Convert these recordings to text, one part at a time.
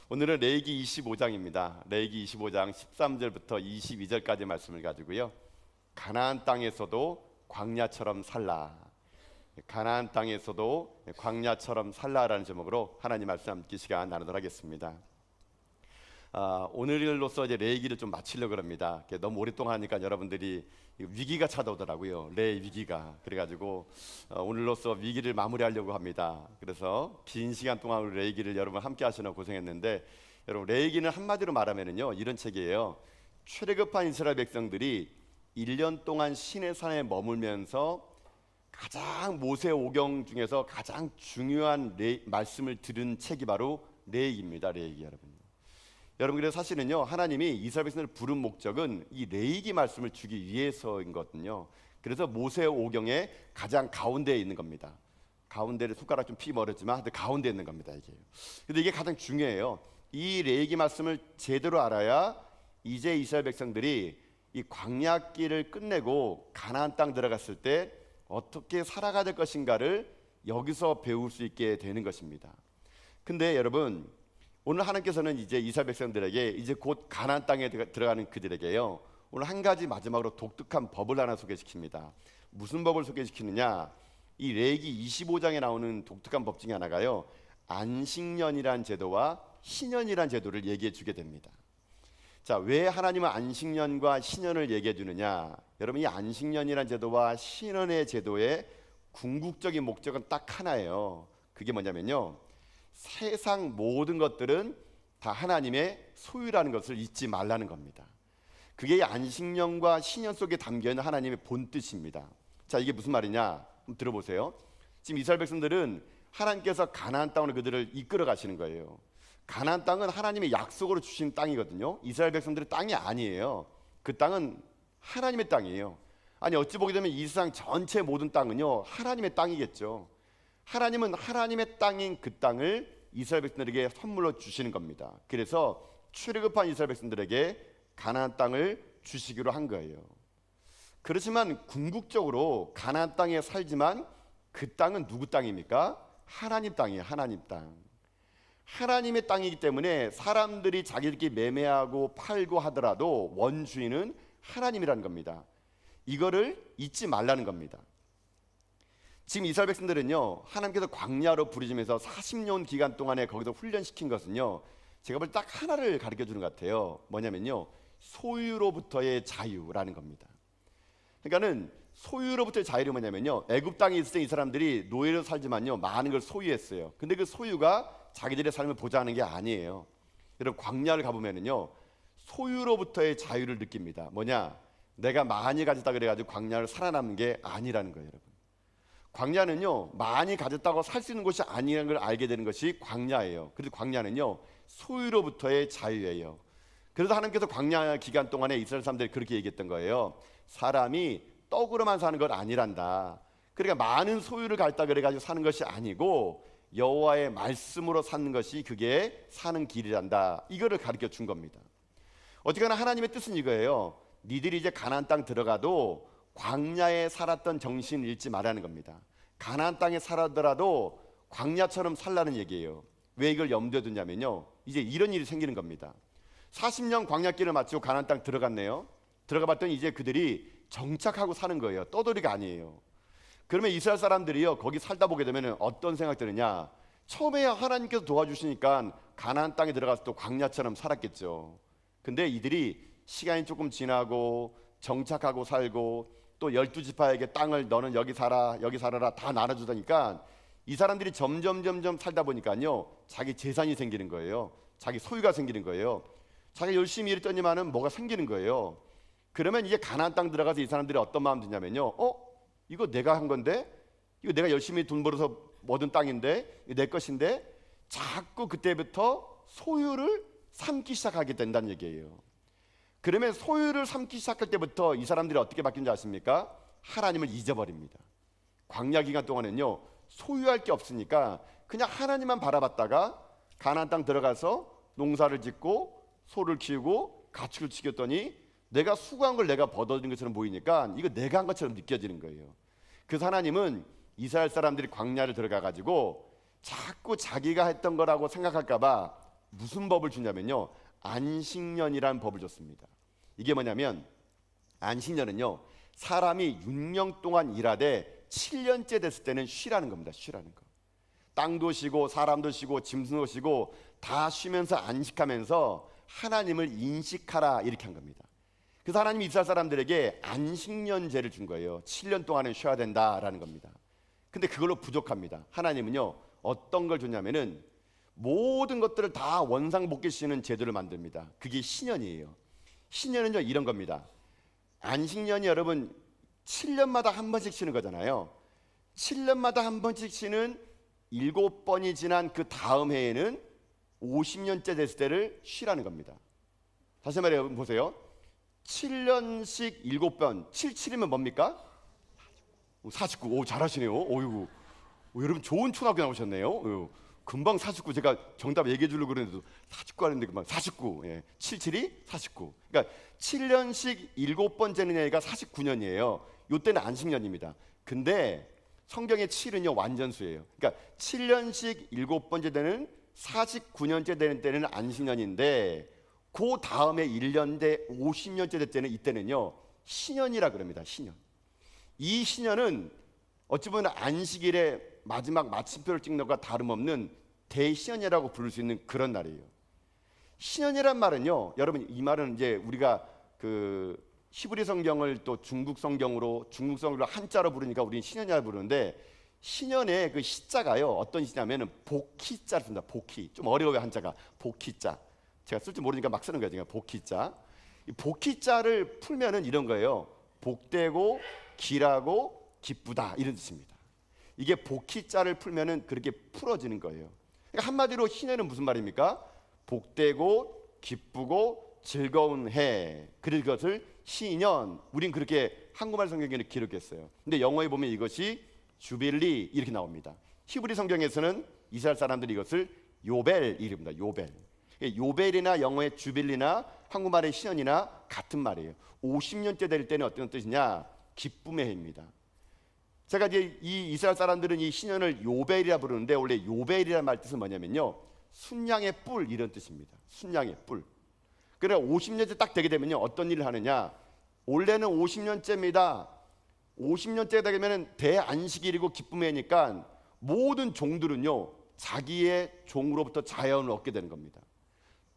오늘은 레위기 25장입니다. 레위기 25장 13절부터 22절까지 말씀을 가지고요. 가나안 땅에서도 광야처럼 살라. 가나안 땅에서도 광야처럼 살라라는 제목으로 하나님 말씀 함께 시간 나누도록 하겠습니다. 오늘로서 이제 레위기를 좀 마치려고 합니다. 너무 오랫동안 하니까 여러분들이 위기가 찾아오더라고요. 위기가. 그래가지고 오늘로서 위기를 마무리하려고 합니다. 그래서 긴 시간 동안 우리 레위기를 여러분 함께 하시느라 고생했는데, 여러분 레위기는 한마디로 말하면은요 이런 책이에요. 출애굽한 이스라엘 백성들이 1년 동안 시내산에 머물면서 가장 모세 오경 중에서 가장 중요한 말씀을 들은 책이 바로 레위기입니다. 레위기 여러분. 여러분, 그래서 사실은요 하나님이 이스라엘 백성들을 부른 목적은 이 레위기 말씀을 주기 위해서인 거거든요. 그래서 모세 오경의 가장 가운데에 있는 겁니다. 가운데를 손가락 좀 피 멀었지만 가운데에 있는 겁니다. 근데 이게 가장 중요해요. 이 레위기 말씀을 제대로 알아야 이제 이스라엘 백성들이 이 광야길을 끝내고 가나안 땅 들어갔을 때 어떻게 살아가야 될 것인가를 여기서 배울 수 있게 되는 것입니다. 근데 여러분, 오늘 하나님께서는 이제 이스라엘 백성들에게 이제 곧 가나안 땅에 들어가는 그들에게요 오늘 한 가지 마지막으로 독특한 법을 하나 소개시킵니다. 무슨 법을 소개시키느냐, 이 레위기 25장에 나오는 독특한 법 중에 하나가요 안식년이란 제도와 신년이란 제도를 얘기해 주게 됩니다. 자, 왜 하나님은 안식년과 신년을 얘기해 주느냐? 여러분, 이 안식년이란 제도와 신년의 제도의 궁극적인 목적은 딱 하나예요. 그게 뭐냐면요, 세상 모든 것들은 다 하나님의 소유라는 것을 잊지 말라는 겁니다. 그게 안식년과 신년 속에 담겨있는 하나님의 본뜻입니다. 자, 이게 무슨 말이냐? 한번 들어보세요. 지금 이스라엘 백성들은 하나님께서 가나안 땅으로 그들을 이끌어 가시는 거예요. 가나안 땅은 하나님의 약속으로 주신 땅이거든요. 이스라엘 백성들의 땅이 아니에요. 그 땅은 하나님의 땅이에요. 아니, 어찌 보게 되면 이 세상 전체 모든 땅은요 하나님의 땅이겠죠. 하나님은 하나님의 땅인 그 땅을 이스라엘 백성들에게 선물로 주시는 겁니다. 그래서 출애굽한 이스라엘 백성들에게 가나안 땅을 주시기로 한 거예요. 그렇지만 궁극적으로 가나안 땅에 살지만 그 땅은 누구 땅입니까? 하나님 땅이에요. 하나님 땅. 하나님의 땅이기 때문에 사람들이 자기들끼리 매매하고 팔고 하더라도 원주인은 하나님이라는 겁니다. 이거를 잊지 말라는 겁니다. 지금 이스라엘 백성들은요 하나님께서 광야로 부르시면서 40년 기간 동안에 거기서 훈련시킨 것은요 제가 볼 때 딱 하나를 가르쳐 주는 것 같아요. 뭐냐면요, 소유로부터의 자유라는 겁니다. 그러니까는 소유로부터의 자유는 뭐냐면요, 애굽 땅에 있을 때 이 사람들이 노예로 살지만요 많은 걸 소유했어요. 근데 그 소유가 자기들의 삶을 보장하는 게 아니에요. 여러분, 광야를 가보면은요 소유로부터의 자유를 느낍니다. 뭐냐, 내가 많이 가졌다 그래가지고 광야를 살아남는 게 아니라는 거예요. 여러분, 광야는요 많이 가졌다고 살 수 있는 곳이 아니라는 걸 알게 되는 것이 광야예요. 그래서 광야는요 소유로부터의 자유예요. 그래서 하나님께서 광야 기간 동안에 이스라엘 사람들이 그렇게 얘기했던 거예요. 사람이 떡으로만 사는 것 아니란다. 그러니까 많은 소유를 갖다 그래가지고 사는 것이 아니고 여호와의 말씀으로 사는 것이 그게 사는 길이란다. 이거를 가르쳐 준 겁니다. 어쨌거나 하나님의 뜻은 이거예요. 니들이 이제 가나안 땅 들어가도 광야에 살았던 정신을 잃지 말라는 겁니다. 가나안 땅에 살았더라도 광야처럼 살라는 얘기예요. 왜 이걸 염두에 두냐면요, 이제 이런 일이 생기는 겁니다. 40년 광야길을 마치고 가나안 땅 들어갔네요. 들어가 봤더니 이제 그들이 정착하고 사는 거예요. 떠돌이가 아니에요. 그러면 이스라엘 사람들이요 거기 살다 보게 되면 어떤 생각 드느냐, 처음에야 하나님께서 도와주시니까 가나안 땅에 들어가서 또 광야처럼 살았겠죠. 근데 이들이 시간이 조금 지나고 정착하고 살고 또 12지파에게 땅을 너는 여기 살아 여기 살아라 다 나눠주다니까 이 사람들이 점점 살다 보니까요 자기 재산이 생기는 거예요. 자기 소유가 생기는 거예요. 자기 열심히 일했더니만은 뭐가 생기는 거예요. 그러면 이제 가나안 땅 들어가서 이 사람들이 어떤 마음 드냐면요, 이거 내가 한 건데, 이거 내가 열심히 돈 벌어서 얻은 땅인데, 이거 내 것인데, 자꾸 그때부터 소유를 삼기 시작하게 된다는 얘기예요. 그러면 소유를 삼기 시작할 때부터 이 사람들이 어떻게 바뀌는지 아십니까? 하나님을 잊어버립니다. 광야 기간 동안은요 소유할 게 없으니까 그냥 하나님만 바라봤다가 가나안 땅 들어가서 농사를 짓고 소를 키우고 가축을 지켰더니 내가 수고한 걸 내가 벗어든 것처럼 보이니까 이거 내가 한 것처럼 느껴지는 거예요. 그래서 하나님은 이스라엘 사람들이 광야를 들어가 가지고 자꾸 자기가 했던 거라고 생각할까 봐 무슨 법을 주냐면요, 안식년이라는 법을 줬습니다. 이게 뭐냐면 안식년은요, 사람이 6년 동안 일하되 7년째 됐을 때는 쉬라는 겁니다. 쉬라는 거. 땅도 쉬고 사람도 쉬고 짐승도 쉬고 다 쉬면서 안식하면서 하나님을 인식하라, 이렇게 한 겁니다. 그래서 하나님이 이스라엘 사람들에게 안식년제를 준 거예요. 7년 동안은 쉬어야 된다라는 겁니다. 근데 그걸로 부족합니다. 하나님은요, 어떤 걸 줬냐면은 모든 것들을 다 원상복귀시키는 제도를 만듭니다. 그게 신년이에요. 신년은요, 이런 겁니다. 안식년이 여러분 7년마다 한 번씩 쉬는 거잖아요. 7년마다 한 번씩 쉬는 7번이 지난 그 다음 해에는 50년째 됐을 때를 쉬라는 겁니다. 다시 말해 여러분 보세요. 7년씩 7번, 77이면 뭡니까? 49. 오, 잘하시네요. 오이구. 여러분 좋은 초등학교 나오셨네요. 금방 49. 제가 정답 얘기해 주려고 그랬는데 49 하는데 금방 49. 예. 77이 49. 그러니까 7년씩 7번 재는 애가 49년이에요. 요때는 안식년입니다. 근데 성경의 7은요 완전수예요. 그러니까 7년씩 7번째 되는 49년째 되는 때는 안식년인데 그 다음에 1년 대 50년째 될 때는 이때는요 신년이라 그럽니다. 신년. 이 신년은 어찌 보면 안식일의 마지막 마침표를 찍는 것과 다름없는 대신년이라고 부를 수 있는 그런 날이에요. 신년이란 말은요, 여러분 이 말은 이제 우리가 그 히브리 성경을 또 중국 성경으로 한자로 부르니까 우리는 신년이라고 부르는데 신년의 그 시자가요 어떤 시냐면은 복희자를 씁니다. 복희. 좀 어려워요 한자가. 복희자. 제가 쓸 줄 모르니까 막 쓰는 거예요. 제가 복희자. 이 복희자를 풀면은 이런 거예요. 복되고 길하고 기쁘다, 이런 뜻입니다. 이게 복희자를 풀면은 그렇게 풀어지는 거예요. 그러니까 한마디로 신년은 무슨 말입니까? 복되고 기쁘고 즐거운 해. 그것을 신년. 우린 그렇게 한국말 성경에는 기록했어요. 근데 영어에 보면 이것이 주빌리 이렇게 나옵니다. 히브리 성경에서는 이스라엘 사람들이 이것을 요벨 이릅니다. 요벨. 요벨이나 영어의 주빌리나 한국말의 신년이나 같은 말이에요. 50년째 될 때는 어떤 뜻이냐? 기쁨의 해입니다. 제가 이제 이 이스라엘 사람들은 이 신년을 요벨이라 부르는데 원래 요벨이라는 말 뜻은 뭐냐면요, 순양의 뿔, 이런 뜻입니다. 순양의 뿔. 그래 50년째 딱 되게 되면요 어떤 일을 하느냐? 원래는 50년째입니다. 50년째 되면 대안식일이고 기쁨의 해니까 모든 종들은요 자기의 종으로부터 자연을 얻게 되는 겁니다.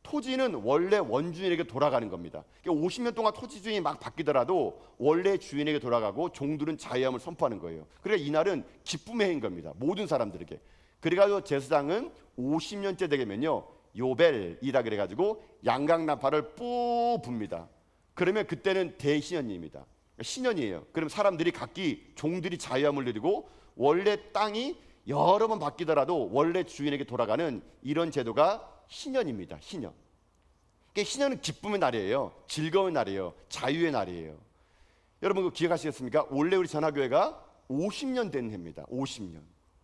토지는 원래 원주인에게 돌아가는 겁니다. 그러니까 50년 동안 토지 주인이 막 바뀌더라도 원래 주인에게 돌아가고 종들은 자유함을 선포하는 거예요. 그러니까 이날은 기쁨의 해인 겁니다. 모든 사람들에게. 그래가지고 제사장은 50년째 되면요 요벨이라 그래가지고 양강나팔을 뿌 붑니다. 그러면 그때는 대신년입니다. 신년이에요. 그럼 사람들이 각기 종들이 자유함을 누리고 원래 땅이 여러 번 바뀌더라도 원래 주인에게 돌아가는 이런 제도가 신년입니다. 신년. 그러니까 신년은 기쁨의 날이에요. 즐거운 날이에요. 자유의 날이에요. 여러분 그거 기억하시겠습니까? 원래 우리 전화교회가 50년 된 해입니다. 50년.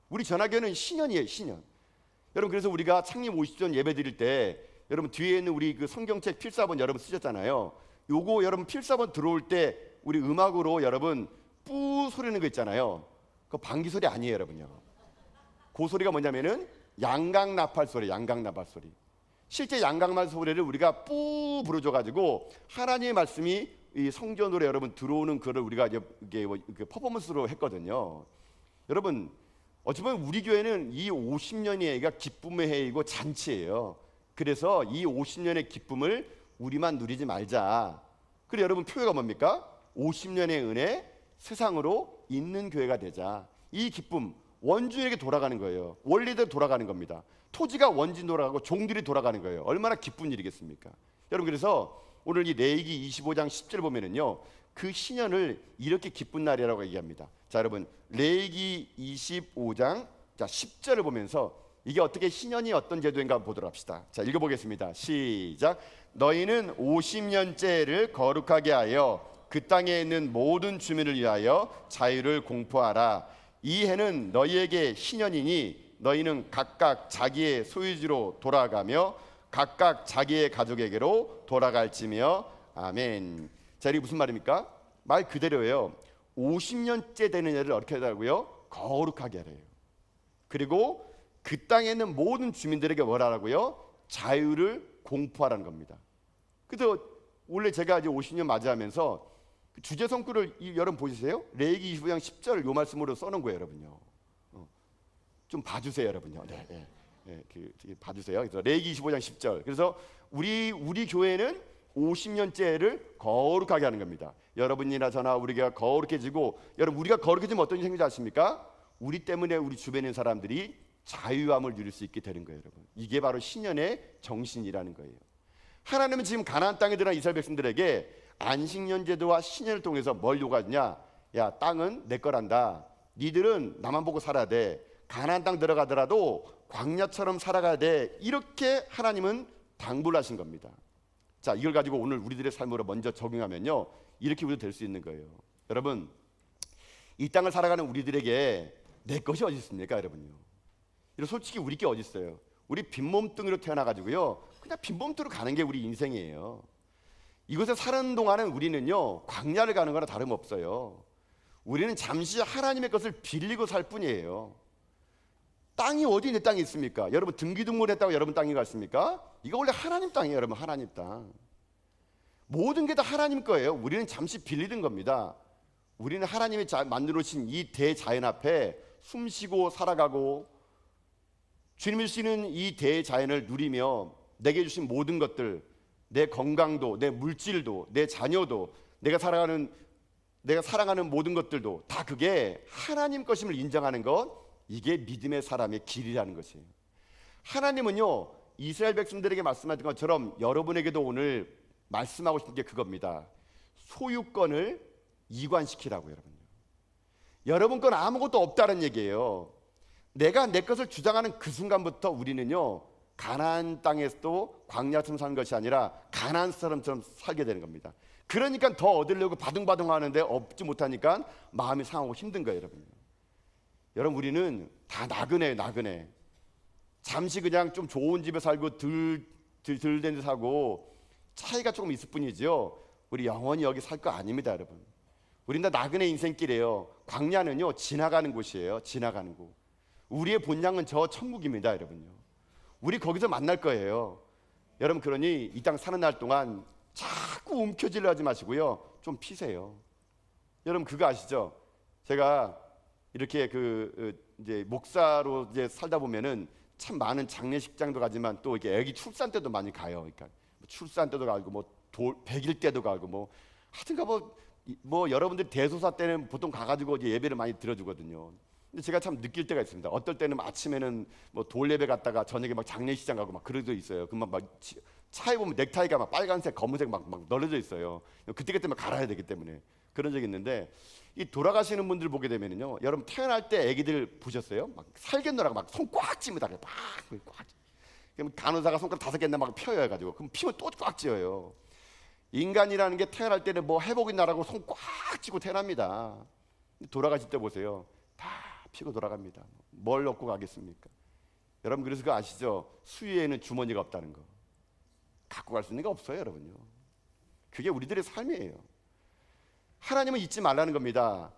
우리 전화교회는 신년이에요. 신년. 여러분 그래서 우리가 창립 50주년 예배 드릴 때 여러분 뒤에 있는 우리 그 성경책 필사본 여러분 쓰셨잖아요. 요거 여러분 필사본 들어올 때 우리 음악으로 여러분 뿌 소리는 거 있잖아요. 그거 방귀 소리 아니에요, 여러분요. 그 소리가 뭐냐면은 양강나팔 소리, 양강나팔 소리. 실제 양강나팔 소리를 우리가 뿌 불어줘가지고 하나님의 말씀이 이 성전으로 여러분 들어오는 그를 우리가 이게 뭐 퍼포먼스로 했거든요. 여러분 어찌 보면 우리 교회는 이 50년의 해가 기쁨의 해이고 잔치예요. 그래서 이 50년의 기쁨을 우리만 누리지 말자. 그래 여러분 표회가 뭡니까? 50년의 은혜 세상으로 있는 교회가 되자. 이 기쁨 원주인에게 돌아가는 거예요. 원리대로 돌아가는 겁니다. 토지가 원주인 돌아가고 종들이 돌아가는 거예요. 얼마나 기쁜 일이겠습니까? 여러분 그래서 오늘 이 레위기 25장 10절 보면은요 그 신년을 이렇게 기쁜 날이라고 얘기합니다. 자 여러분 레위기 25장 자 10절을 보면서 이게 어떻게 신년이 어떤 제도인가 보도록 합시다. 자 읽어보겠습니다. 시작. 너희는 50년째를 거룩하게 하여 그 땅에 있는 모든 주민을 위하여 자유를 공포하라. 이 해는 너희에게 신년이니 너희는 각각 자기의 소유지로 돌아가며 각각 자기의 가족에게로 돌아갈지며 아멘. 자 이게 무슨 말입니까? 말 그대로예요. 50년째 되는 해를 어떻게 하라고요? 거룩하게 하래요. 그리고 그 땅에 있는 모든 주민들에게 뭐라고요? 자유를 공포하라는 겁니다. 그래서 원래 제가 이제 50년 맞이하면서 그 주제 성구를 여러분 보시세요? 레위기 25장 10절 요 말씀으로 써놓은 거예요, 여러분요. 좀 봐주세요, 여러분요. 네. 봐주세요. 그래서 레위기 25장 10절. 그래서 우리 교회는 50년째를 거룩하게 하는 겁니다. 여러분이나 저나 우리가 거룩해지고, 여러분 우리가 거룩해지면 어떤 일이 생기지 않습니까? 우리 때문에 우리 주변에 있는 사람들이 자유함을 누릴 수 있게 되는 거예요, 여러분. 이게 바로 신년의 정신이라는 거예요. 하나님은 지금 가나안 땅에 들어간 이스라엘 백성들에게 안식년 제도와 신년을 통해서 뭘 요구하냐? 야, 땅은 내 거란다. 니들은 나만 보고 살아야 돼. 가나안 땅 들어가더라도 광야처럼 살아가야 돼. 이렇게 하나님은 당부를 하신 겁니다. 자, 이걸 가지고 오늘 우리들의 삶으로 먼저 적용하면요, 이렇게 우리도 될 수 있는 거예요. 여러분, 이 땅을 살아가는 우리들에게 내 것이 어디 있습니까, 여러분요? 솔직히 우리 게 어디 있어요? 우리 빈몸뚱이로 태어나가지고요, 그냥 빈몸뚱이로 가는 게 우리 인생이에요. 이곳에 사는 동안은 우리는요, 광야를 가는 거나 다름없어요. 우리는 잠시 하나님의 것을 빌리고 살 뿐이에요. 땅이 어디 내 땅이 있습니까? 여러분 등기등본했다고 여러분 땅이 갔습니까? 이거 원래 하나님 땅이에요, 여러분. 하나님 땅. 모든 게 다 하나님 거예요. 우리는 잠시 빌리는 겁니다. 우리는 하나님이 만들어 놓으신 이 대자연 앞에 숨쉬고 살아가고, 주님이 주시는 이 대자연을 누리며 내게 주신 모든 것들, 내 건강도, 내 물질도, 내 자녀도, 내가 사랑하는 모든 것들도 다 그게 하나님 것임을 인정하는 것, 이게 믿음의 사람의 길이라는 것이에요. 하나님은요, 이스라엘 백성들에게 말씀하신 것처럼 여러분에게도 오늘 말씀하고 싶은 게 그겁니다. 소유권을 이관시키라고. 여러분 건 아무것도 없다는 얘기예요. 내가 내 것을 주장하는 그 순간부터 우리는요, 가나안 땅에서도 광야처럼 사는 것이 아니라 가나안 사람처럼 살게 되는 겁니다. 그러니까 더 얻으려고 바둥바둥 하는데 얻지 못하니까 마음이 상하고 힘든 거예요, 여러분. 여러분, 우리는 다 나그네. 잠시 그냥 좀 좋은 집에 살고 덜 된 데 사고 차이가 조금 있을 뿐이죠. 우리 영원히 여기 살 거 아닙니다, 여러분. 우리는 다 나그네 인생길이에요. 광야는요, 지나가는 곳이에요. 지나가는 곳. 우리의 본향은 저 천국입니다, 여러분요. 우리 거기서 만날 거예요. 여러분, 그러니 이 땅 사는 날 동안 자꾸 움켜쥐려 하지 마시고요, 좀 피세요. 여러분 그거 아시죠? 제가 이렇게 이제 목사로 이제 살다 보면은 참 많은 장례식장도 가지만 또 이렇게 아기 출산 때도 많이 가요. 그러니까 출산 때도 가고 뭐 100일 때도 가고 뭐 하여튼가 뭐 여러분들 대소사 때는 보통 가가지고 이제 예배를 많이 들어주거든요. 근데 제가 참 느낄 때가 있습니다. 어떨 때는 아침에는 뭐 돌 예배 갔다가 저녁에 막 장례식장 가고 막 그러도 있어요. 그만 막 차에 보면 넥타이가 막 빨간색, 검은색 막 널려져 있어요. 그때 막 갈아야 되기 때문에 그런 적이 있는데, 이 돌아가시는 분들 보게 되면요, 여러분 태어날 때 아기들 보셨어요? 막 살겠노라고 막 손 꽉 찝니다. 꽉. 그럼 간호사가 손가락 5개나 막 펴요 해가지고, 그럼 피면 또 꽉 쥐어요. 인간이라는 게 태어날 때는 뭐 회복이 나라고 손 꽉 쥐고 태어납니다. 돌아가실 때 보세요, 다 피고 돌아갑니다. 뭘 넣고 가겠습니까? 여러분, 그래서 그거 아시죠? 수위에는 주머니가 없다는 거. 갖고 갈 수 있는 게 없어요, 여러분요. 그게 우리들의 삶이에요. 하나님은 잊지 말라는 겁니다.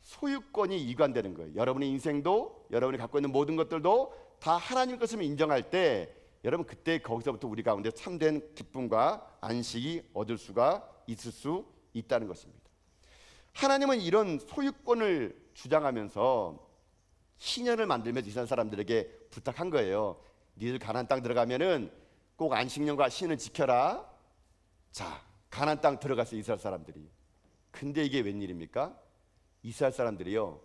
소유권이 이관되는 거예요. 여러분의 인생도, 여러분이 갖고 있는 모든 것들도 다 하나님 것임을 인정할 때, 여러분 그때 거기서부터 우리 가운데 참된 기쁨과 안식이 얻을 수가 있을 수 있다는 것입니다. 하나님은 이런 소유권을 주장하면서 신년을 만들면서 이스라엘 사람들에게 부탁한 거예요. 니들 가나안 땅 들어가면은 꼭 안식년과 신을 지켜라. 자, 가나안 땅 들어갔어요, 이스라엘 사람들이. 근데 이게 웬일입니까? 이스라엘 사람들이요,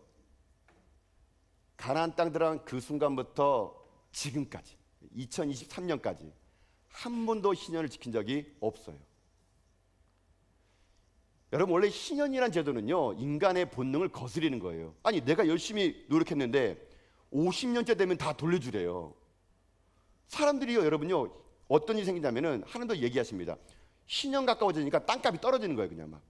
가나안 땅 들어간 그 순간부터 지금까지 2023년까지 한 번도 신년을 지킨 적이 없어요. 여러분, 원래 신년이란 제도는요, 인간의 본능을 거스리는 거예요. 아니, 내가 열심히 노력했는데 50년째 되면 다 돌려주래요. 사람들이요, 여러분요, 어떤 일이 생기냐면은 하나님도 얘기하십니다. 신년 가까워지니까 땅값이 떨어지는 거예요. 그냥 막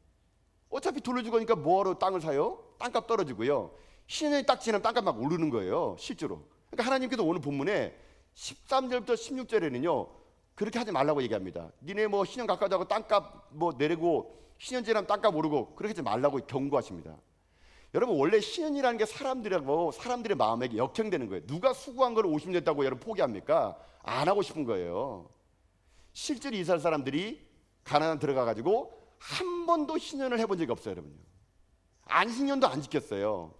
어차피 돌려주고 하니까 뭐하러 땅을 사요? 땅값 떨어지고요, 신년이 딱 지나면 땅값 막 오르는 거예요, 실제로. 그러니까 하나님께서 오늘 본문에 13절부터 16절에는요 그렇게 하지 말라고 얘기합니다. 니네 뭐 신년 가까워지고 땅값 뭐 내리고 신년 지나면 땅값 오르고 그렇게 하지 말라고 경고하십니다. 여러분 원래 신년이라는 게 사람들의 마음에게 역행되는 거예요. 누가 수고한 걸 50년 됐다고 여러분 포기합니까? 안 하고 싶은 거예요. 실제로 이스라엘 사람들이 가나안 들어가 가지고 한 번도 신년을 해본 적이 없어요, 여러분요. 안식년도 안 지켰어요.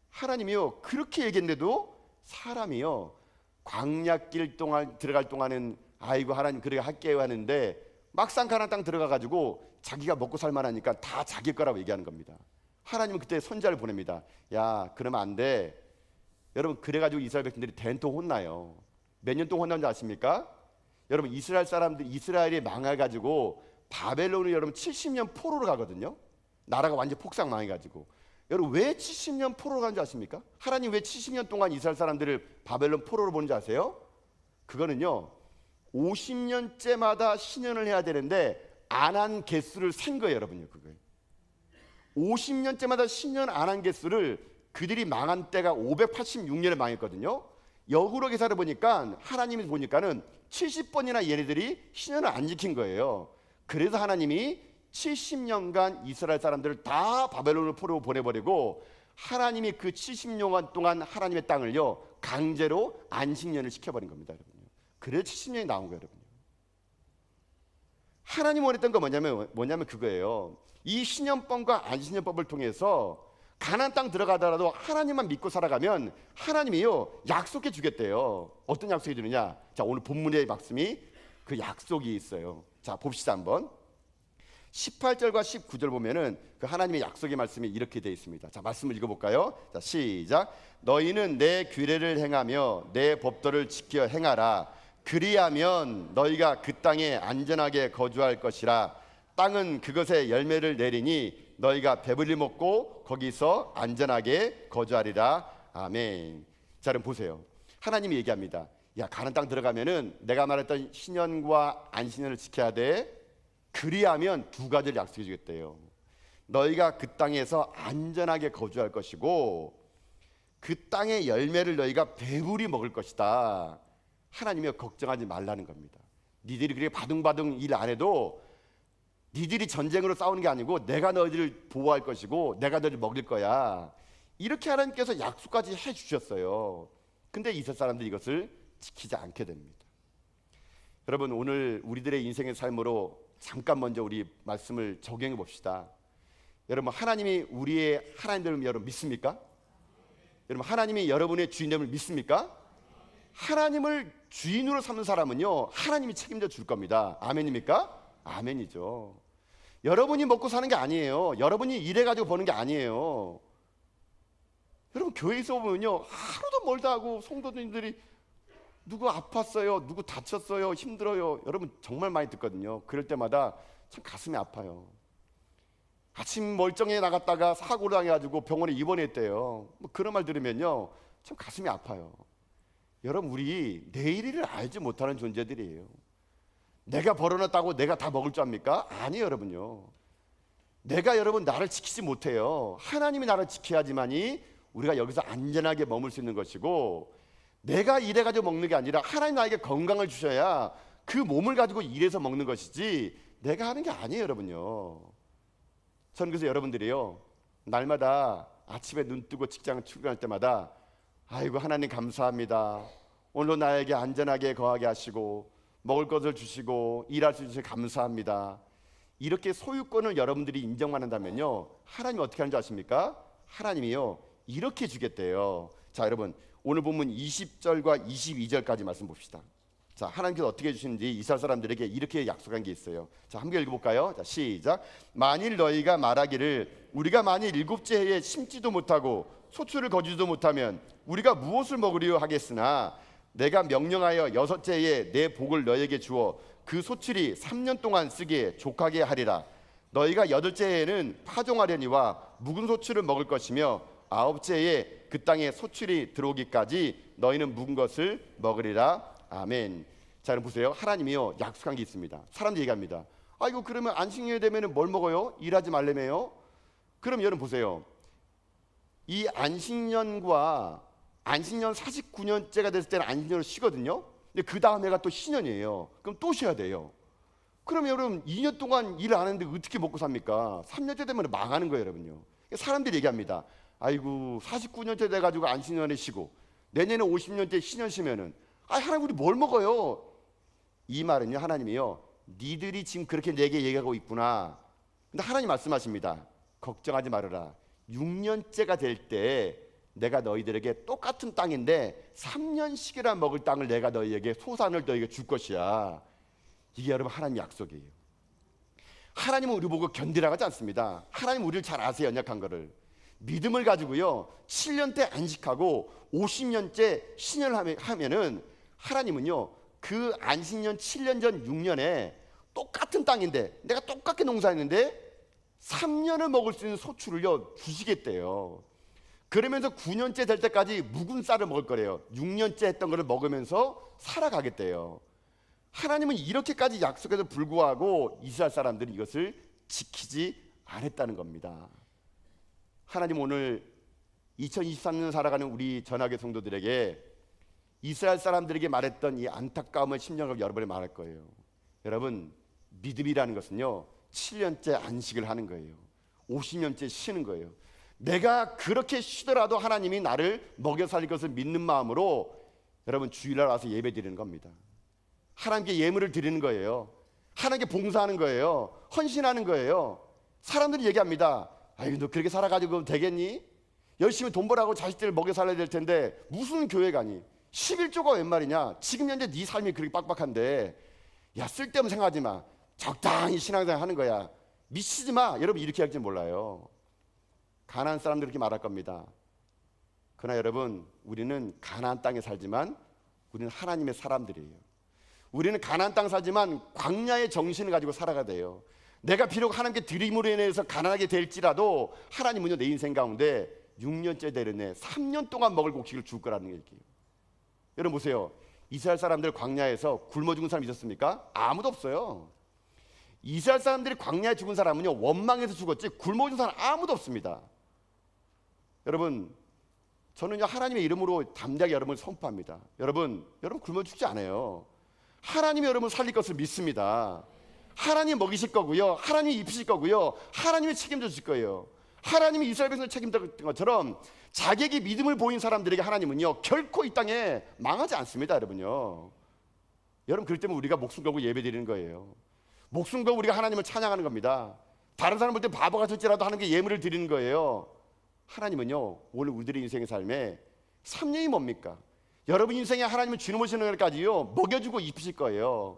하나님이요 그렇게 얘기했는데도 사람이요 광야길 동안 들어갈 동안은 아이고 하나님 그렇게 할게요 하는데 막상 가나안 땅 들어가 가지고 자기가 먹고 살만하니까 다 자기 거라고 얘기하는 겁니다. 하나님은 그때 선지자를 보냅니다. 야 그러면 안 돼. 여러분 그래가지고 이스라엘 백성들이 된통 혼나요. 몇 년 동안 혼난지 아십니까? 여러분 이스라엘이 망해가지고 바벨론으로 여러분 70년 포로로 가거든요. 나라가 완전 폭삭 망해가지고. 여러분 왜 70년 포로로 간지 아십니까? 하나님 왜 70년 동안 이스라엘 사람들을 바벨론 포로로 보는지 아세요? 그거는요 50년째마다 신년을 해야 되는데 안 한 개수를 센 거예요, 여러분요. 그거예요. 50년째마다 신년 안 한 개수를 그들이 망한 때가 586년에 망했거든요. 역으로 계산해 보니까 하나님이 보니까는 70번이나 얘네들이 신년을 안 지킨 거예요. 그래서 하나님이 70년간 이스라엘 사람들을 다 바벨론으로 포로로 보내버리고 하나님이 그 70년 동안 하나님의 땅을요 강제로 안식년을 시켜버린 겁니다, 여러분요. 그래서 70년이 나온 거예요, 여러분요. 하나님 원했던 거 뭐냐면 그거예요. 이 신년법과 안식년법을 통해서 가나안 땅 들어가더라도 하나님만 믿고 살아가면 하나님이요 약속해 주겠대요. 어떤 약속이 주느냐? 자, 오늘 본문의 말씀이 그 약속이 있어요. 자, 봅시다 한번. 18절과 19절 보면은 그 하나님의 약속의 말씀이 이렇게 되어 있습니다. 자, 말씀을 읽어볼까요? 자, 시작. 너희는 내 규례를 행하며 내 법도를 지켜 행하라. 그리하면 너희가 그 땅에 안전하게 거주할 것이라. 땅은 그것의 열매를 내리니 너희가 배불리 먹고 거기서 안전하게 거주하리라. 아멘. 자, 그럼 보세요. 하나님이 얘기합니다. 야, 가나안 땅 들어가면은 내가 말했던 신년과 안식년을 지켜야 돼. 그리하면 두 가지를 약속해 주겠대요. 너희가 그 땅에서 안전하게 거주할 것이고 그 땅의 열매를 너희가 배불리 먹을 것이다. 하나님이 걱정하지 말라는 겁니다. 니들이 그렇게 바둥바둥 일 안 해도 니들이 전쟁으로 싸우는 게 아니고 내가 너희들을 보호할 것이고 내가 너희를 먹일 거야. 이렇게 하나님께서 약속까지 해주셨어요. 근데 이스라엘 사람들이 이것을 지키지 않게 됩니다. 여러분 오늘 우리들의 인생의 삶으로 잠깐 먼저 우리 말씀을 적용해 봅시다. 여러분 하나님이 우리의 하나님됨을 여러분 믿습니까? 여러분 하나님이 여러분의 주인됨을 믿습니까? 하나님을 주인으로 삼는 사람은요 하나님이 책임져 줄 겁니다. 아멘입니까? 아멘이죠. 여러분이 먹고 사는 게 아니에요. 여러분이 일해가지고 버는 게 아니에요. 여러분 교회에서 보면요 하루도 멀다 하고 성도님들이 누구 아팠어요, 누구 다쳤어요, 힘들어요. 여러분 정말 많이 듣거든요. 그럴 때마다 참 가슴이 아파요. 아침 멀쩡히 나갔다가 사고를 당해가지고 병원에 입원했대요. 뭐 그런 말 들으면요 참 가슴이 아파요. 여러분 우리 내일을 알지 못하는 존재들이에요. 내가 벌어놨다고 내가 다 먹을 줄 압니까? 아니에요, 여러분요. 내가 여러분 나를 지키지 못해요. 하나님이 나를 지켜야지만이 우리가 여기서 안전하게 머물 수 있는 것이고 내가 일해가지고 먹는 게 아니라 하나님 나에게 건강을 주셔야 그 몸을 가지고 일해서 먹는 것이지 내가 하는 게 아니에요, 여러분요. 저는 그래서 여러분들이요 날마다 아침에 눈 뜨고 직장 출근할 때마다 아이고 하나님 감사합니다. 오늘도 나에게 안전하게 거하게 하시고 먹을 것을 주시고 일할 수 있으셔서 감사합니다. 이렇게 소유권을 여러분들이 인정만 한다면요 하나님 어떻게 하는 줄 아십니까? 하나님이요 이렇게 주겠대요. 자, 여러분 오늘 본문 20절과 22절까지 말씀 봅시다. 자, 하나님께서 어떻게 해주시는지 이스라엘 사람들에게 이렇게 약속한 게 있어요. 자, 함께 읽어볼까요? 자, 시작. 만일 너희가 말하기를 우리가 만일 일곱째 해에 심지도 못하고 소출을 거두지도 못하면 우리가 무엇을 먹으리요 하겠으나 내가 명령하여 여섯째 해에 내 복을 너희에게 주어 그 소출이 3년 동안 쓰기에 족하게 하리라. 너희가 여덟째 해에는 파종하려니와 묵은 소출을 먹을 것이며 아홉째 해에 그 땅에 소출이 들어오기까지 너희는 묵은 것을 먹으리라. 아멘. 자, 여러분 보세요. 하나님이요 약속한 게 있습니다. 사람들이 얘기합니다. 아이고 그러면 안식년이 되면 뭘 먹어요? 일하지 말래매요? 그럼 여러분 보세요. 이 안식년과 안식년 49년째가 됐을 때는 안식년을 쉬거든요. 근데 그 다음 해가 또 신년이에요. 그럼 또 쉬어야 돼요. 그럼 여러분 2년 동안 일 안 했는데 어떻게 먹고 삽니까? 3년째 되면 망하는 거예요, 여러분요. 사람들이 얘기합니다. 아이고 49년째 돼가지고 안식년에 쉬고 내년에 50년째 신년 쉬면은 하나님 우리 뭘 먹어요? 이 말은요, 하나님이요, 니들이 지금 그렇게 내게 얘기하고 있구나. 근데 하나님 말씀하십니다. 걱정하지 말아라. 6년째가 될 때 내가 너희들에게 똑같은 땅인데 3년씩이나 먹을 땅을 내가 너희에게 소산을 너희에게 줄 것이야. 이게 여러분 하나님 약속이에요. 하나님은 우리 보고 견디라고 하지 않습니다. 하나님 우리를 잘 아세요. 연약한 거를. 믿음을 가지고요 7년 때 안식하고 50년째 신년을 하면은 하나님은요 그 안식년 7년 전 6년에 똑같은 땅인데 내가 똑같게 농사했는데 3년을 먹을 수 있는 소출을요 주시겠대요. 그러면서 9년째 될 때까지 묵은 쌀을 먹을 거래요. 6년째 했던 거를 먹으면서 살아가겠대요. 하나님은 이렇게까지 약속해도 불구하고 이스라엘 사람들은 이것을 지키지 않았다는 겁니다. 하나님 오늘 2023년 살아가는 우리 전학의 성도들에게 이스라엘 사람들에게 말했던 이 안타까움을 심령을 여러분이 말할 거예요. 여러분 믿음이라는 것은요 7년째 안식을 하는 거예요. 50년째 쉬는 거예요. 내가 그렇게 쉬더라도 하나님이 나를 먹여 살릴 것을 믿는 마음으로 여러분 주일날 와서 예배 드리는 겁니다. 하나님께 예물을 드리는 거예요. 하나님께 봉사하는 거예요. 헌신하는 거예요. 사람들이 얘기합니다. 아유 너 그렇게 살아가지고 되겠니? 열심히 돈 벌라고 자식들을 먹여 살려야 될 텐데 무슨 교회 가니? 11조가 웬 말이냐? 지금 현재 네 삶이 그렇게 빡빡한데 야 쓸데없는 생각하지 마. 적당히 신앙생활 하는 거야. 미치지 마. 여러분 이렇게 할지 몰라요. 가나안 사람들 이렇게 말할 겁니다. 그러나 여러분 우리는 가나안 땅에 살지만 우리는 하나님의 사람들이에요. 우리는 가나안 땅 살지만 광야의 정신을 가지고 살아가야 돼요. 내가 비록 하나님께 드림으로 인해서 가난하게 될지라도 하나님은요 내 인생 가운데 6년째 되려네 3년 동안 먹을 곡식을 줄 거라는 얘기예요. 여러분 보세요. 이스라엘 사람들 광야에서 굶어 죽은 사람 있었습니까? 아무도 없어요. 이스라엘 사람들이 광야에 죽은 사람은요 원망해서 죽었지 굶어 죽은 사람 아무도 없습니다. 여러분 저는요 하나님의 이름으로 담대하게 여러분을 선포합니다. 여러분 굶어 죽지 않아요. 하나님이 여러분 살릴 것을 믿습니다. 하나님이 먹이실 거고요. 하나님이 입히실 거고요. 하나님이 책임져 주실 거예요. 하나님이 이스라엘 백성을 책임졌던 것처럼 자기에게 믿음을 보인 사람들에게 하나님은요 결코 이 땅에 망하지 않습니다. 여러분요. 여러분 그럴 때면 우리가 목숨 걸고 예배 드리는 거예요. 목숨 걸고 우리가 하나님을 찬양하는 겁니다. 다른 사람 볼 때 바보 같을지라도 하는 게 예물을 드리는 거예요. 하나님은요 오늘 우리들의 인생의 삶에 3년이 뭡니까? 여러분 인생에 하나님은 주님 오시는 날까지요 먹여주고 입히실 거예요.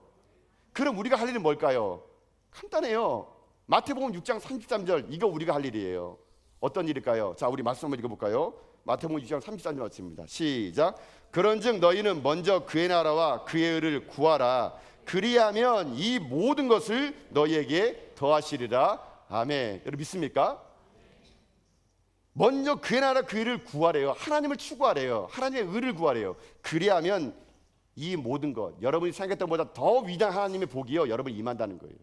그럼 우리가 할 일은 뭘까요? 간단해요. 마태복음 6장 33절 이거 우리가 할 일이에요. 어떤 일일까요? 자 우리 말씀 한번 읽어볼까요? 마태복음 6장 33절 말씀입니다. 시작. 그런즉 너희는 먼저 그의 나라와 그의 의를 구하라. 그리하면 이 모든 것을 너희에게 더하시리라. 아멘. 여러분 믿습니까? 먼저 그의 나라 그 의를 구하래요. 하나님을 추구하래요. 하나님의 의를 구하래요. 그리하면 이 모든 것 여러분이 생각했던 것보다 더 위대한 하나님의 복이요 여러분이 임한다는 거예요.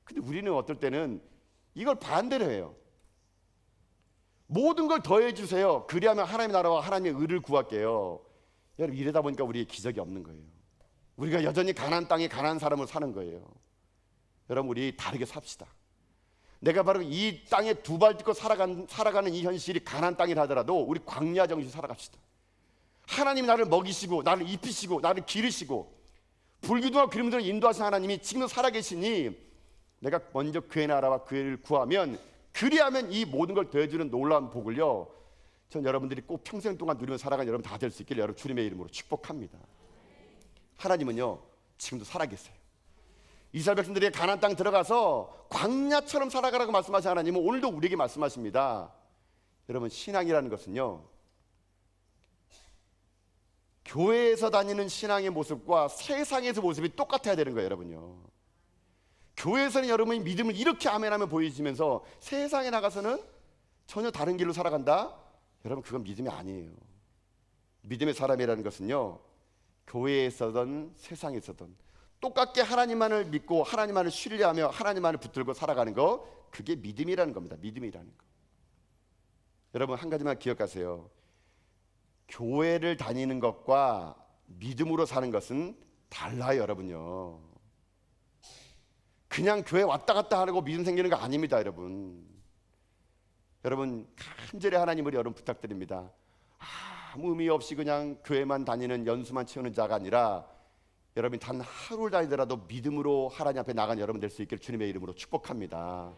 근데 우리는 어떨 때는 이걸 반대로 해요. 모든 걸 더해 주세요. 그리하면 하나님의 나라와 하나님의 의를 구할게요. 여러분 이러다 보니까 우리의 기적이 없는 거예요. 우리가 여전히 가나안 땅에 가난한 사람으로 사는 거예요. 여러분 우리 다르게 삽시다. 내가 바로 이 땅에 두 발 딛고 살아가는 이 현실이 가나안 땅이라 하더라도 우리 광야 정신 살아갑시다. 하나님이 나를 먹이시고 나를 입히시고 나를 기르시고 불기둥과 기름들을 인도하신 하나님이 지금도 살아계시니 내가 먼저 그의 나라와 그의 구하면 그리하면 이 모든 걸 더해주는 놀라운 복을요 전 여러분들이 꼭 평생 동안 누리며 살아가는 여러분 다 될 수 있기를 여러분 주님의 이름으로 축복합니다. 하나님은요 지금도 살아계세요. 이스라엘 백성들이 가나안 땅 들어가서 광야처럼 살아가라고 말씀하신 하나님은 오늘도 우리에게 말씀하십니다. 여러분 신앙이라는 것은요 교회에서 다니는 신앙의 모습과 세상에서 모습이 똑같아야 되는 거예요. 여러분요 교회에서는 여러분이 믿음을 이렇게 아멘하며 보여주면서 세상에 나가서는 전혀 다른 길로 살아간다? 여러분 그건 믿음이 아니에요. 믿음의 사람이라는 것은요 교회에서든 세상에서든 똑같게 하나님만을 믿고 하나님만을 신뢰하며 하나님만을 붙들고 살아가는 거 그게 믿음이라는 겁니다. 믿음이라는 거. 여러분 한 가지만 기억하세요. 교회를 다니는 것과 믿음으로 사는 것은 달라요. 여러분요 그냥 교회 왔다 갔다 하고 믿음 생기는 거 아닙니다. 여러분 여러분 간절히 하나님을 여러분 부탁드립니다. 아무 의미 없이 그냥 교회만 다니는 연수만 채우는 자가 아니라 여러분 단 하루를 다니더라도 믿음으로 하나님 앞에 나간 여러분 될 수 있기를 주님의 이름으로 축복합니다.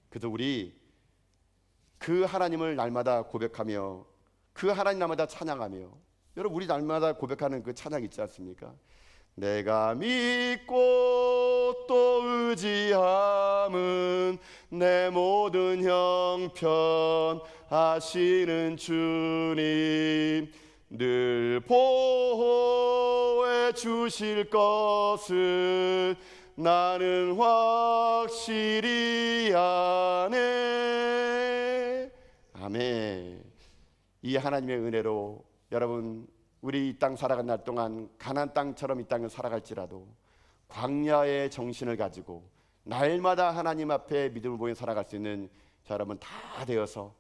그래서 우리 그 하나님을 날마다 고백하며 그 하나님 날마다 찬양하며, 여러분 우리 날마다 고백하는 그 찬양 있지 않습니까? 내가 믿고 또 의지함은 내 모든 형편 하시는 주님, 늘 보호해 주실 것은 나는 확실히 아네. 아멘. 이 하나님의 은혜로 여러분 우리 이 땅 살아간 날 동안 가나안 땅처럼 이 땅을 살아갈지라도 광야의 정신을 가지고 날마다 하나님 앞에 믿음을 보여 살아갈 수 있는 자 여러분 다 되어서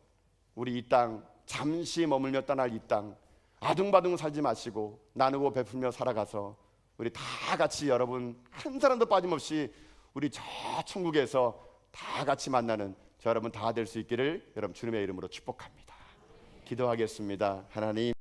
우리 이 땅 잠시 머물며 떠날 이 땅 아둥바둥 살지 마시고 나누고 베풀며 살아가서 우리 다 같이 여러분 한 사람도 빠짐없이 우리 저 천국에서 다 같이 만나는 저 여러분 다 될 수 있기를 여러분 주님의 이름으로 축복합니다. 기도하겠습니다. 하나님,